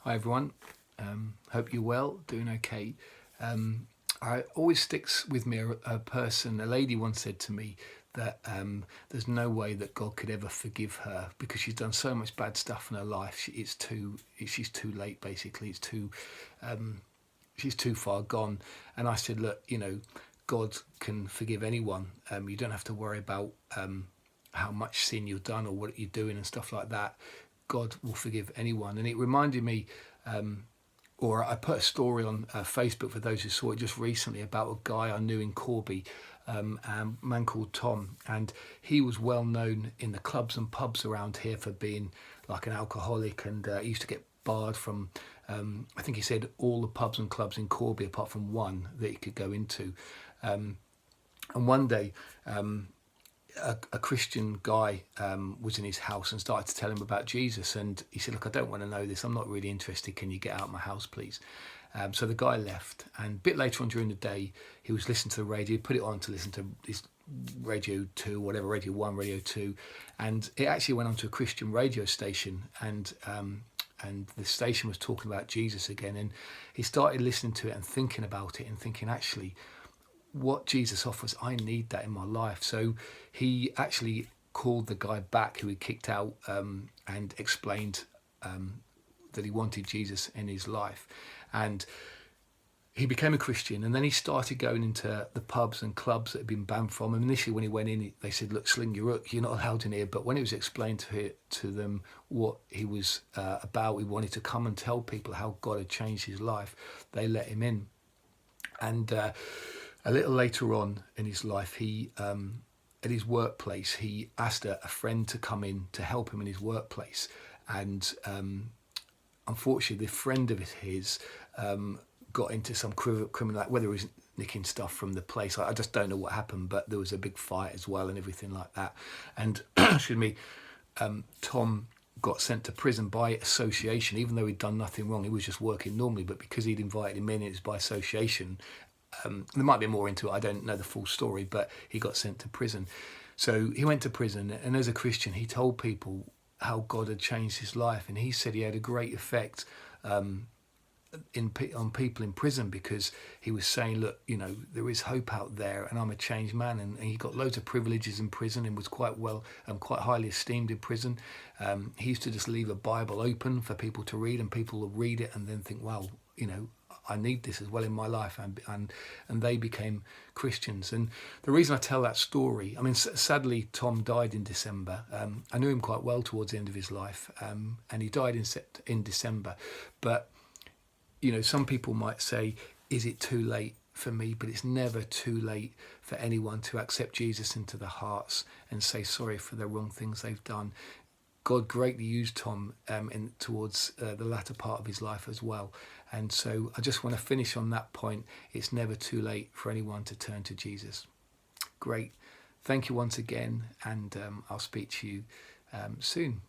Hi everyone. Hope you're well, doing okay. I always sticks with me a lady once said to me that there's no way that God could ever forgive her because she's done so much bad stuff in her life. She's too late. Basically, she's too far gone. And I said, look, God can forgive anyone. You don't have to worry about how much sin you've done or what you're doing and stuff like that. God will forgive anyone. And it reminded me, or I put a story on Facebook for those who saw it just recently about a guy I knew in Corby, a man called Tom, and he was well known in the clubs and pubs around here for being like an alcoholic, and he used to get barred from, I think he said all the pubs and clubs in Corby apart from one that he could go into. And one day, a Christian guy was in his house and started to tell him about Jesus. And he said, look, I don't want to know this. I'm not really interested. Can you get out of my house, please? So the guy left. And a bit later on during the day, he was listening to the radio, put it on to listen to his Radio 2, whatever, Radio 1, Radio 2. And it actually went on to a Christian radio station. And the station was talking about Jesus again. And he started listening to it and thinking about it and thinking, actually, what Jesus offers, I need that in my life. So he actually called the guy back who he kicked out and explained that he wanted Jesus in his life. And he became a Christian, and then he started going into the pubs and clubs that had been banned from him. Initially, when he went in, they said, look, sling your hook, you're not allowed in here. But when it was explained to them what he was about, he wanted to come and tell people how God had changed his life, they let him in. And a little later on in his life, he at his workplace, he asked a friend to come in to help him in his workplace. And unfortunately, the friend of his got into some criminal, whether it was nicking stuff from the place. I just don't know what happened, but there was a big fight as well and everything like that. And excuse me, Tom got sent to prison by association, even though he'd done nothing wrong. He was just working normally, but because he'd invited him in, it was by association. There might be more into it, I don't know the full story, but he got sent to prison. So he went to prison, and as a Christian, he told people how God had changed his life, and he said he had a great effect on people in prison, because he was saying, look, there is hope out there, and I'm a changed man. And he got loads of privileges in prison and was quite highly esteemed in prison. He used to just leave a Bible open for people to read, and people would read it and then think, wow, I need this as well in my life, and they became Christians. And the reason I tell that story, I mean, sadly, Tom died in December. I knew him quite well towards the end of his life, and he died in December. But some people might say, is it too late for me? But it's never too late for anyone to accept Jesus into their hearts and say sorry for the wrong things they've done. God greatly used Tom towards the latter part of his life as well. And so I just want to finish on that point. It's never too late for anyone to turn to Jesus. Great. Thank you once again, and I'll speak to you soon.